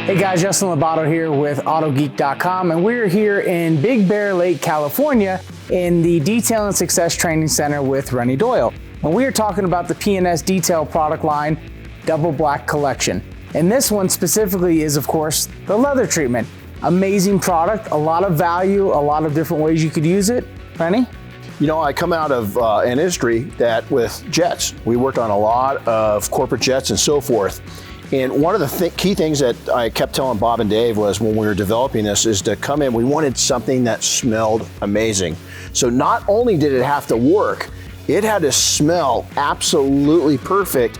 Hey guys, Justin Labato here with Autogeek.com, and we're here in Big Bear Lake, California in the Detail and Success Training Center with Rennie Doyle. And we are talking about the P&S Detail product line, Double Black Collection. And this one specifically is, of course, the leather treatment. Amazing product, a lot of value, a lot of different ways you could use it. Rennie? You know, I come out of an industry that with jets, we worked on a lot of corporate jets and so forth. And one of the key things that I kept telling Bob and Dave was when we were developing this is to come in, we wanted something that smelled amazing. So not only did it have to work, it had to smell absolutely perfect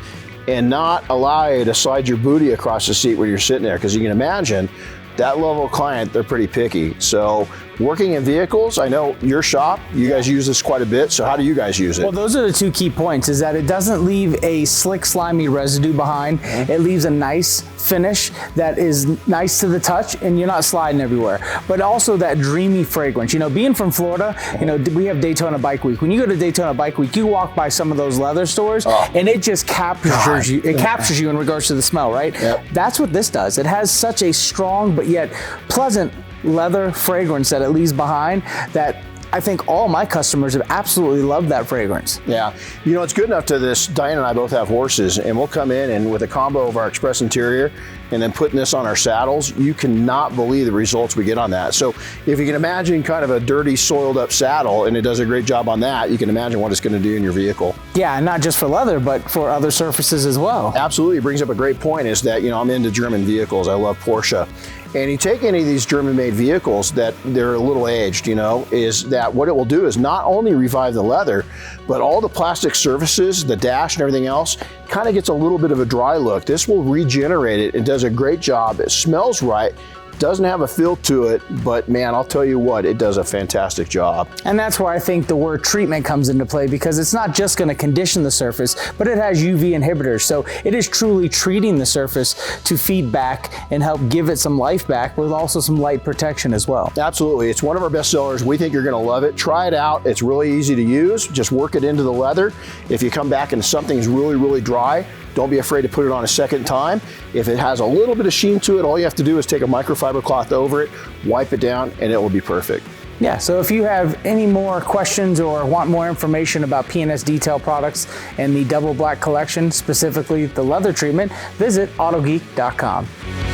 and not allow you to slide your booty across the seat when you're sitting there. Because you can imagine, that level of client, they're pretty picky. So working in vehicles, I know your shop, you guys use this quite a bit. So how do you guys use it? Well, those are the two key points, is that it doesn't leave a slick, slimy residue behind. It leaves a nice finish that is nice to the touch and you're not sliding everywhere. But also that dreamy fragrance. You know, being from Florida, you know, we have Daytona Bike Week. When you go to Daytona Bike Week, you walk by some of those leather stores and it just captures you. It captures you in regards to the smell, right? Yep. That's what this does. It has such a strong but yet pleasant leather fragrance that it leaves behind that I think all my customers have absolutely loved that fragrance. Yeah, you know, it's good enough to this, Diane and I both have horses, and we'll come in and with a combo of our Express Interior and then putting this on our saddles, you cannot believe the results we get on that. So if you can imagine kind of a dirty, soiled up saddle and it does a great job on that, you can imagine what it's gonna do in your vehicle. Yeah, and not just for leather, but for other surfaces as well. Absolutely, it brings up a great point is that, you know, I'm into German vehicles, I love Porsche. And you take any of these German-made vehicles that they're a little aged, you know, is that what it will do is not only revive the leather, but all the plastic surfaces, the dash and everything else, kind of gets a little bit of a dry look. This will regenerate it. It does a great job. It smells right. Doesn't have a feel to it, but man, I'll tell you what, it does a fantastic job. And that's where I think the word treatment comes into play, because it's not just going to condition the surface, but it has UV inhibitors. So it is truly treating the surface to feed back and help give it some life back with also some light protection as well. Absolutely, it's one of our best sellers. We think you're gonna love it. Try it out, it's really easy to use. Just work it into the leather. If you come back and something's really, really dry, don't be afraid to put it on a second time. If it has a little bit of sheen to it, all you have to do is take a microfiber cloth over it, wipe it down, and it will be perfect. Yeah, so if you have any more questions or want more information about P&S Detail products and the Double Black Collection, specifically the leather treatment, visit Autogeek.com.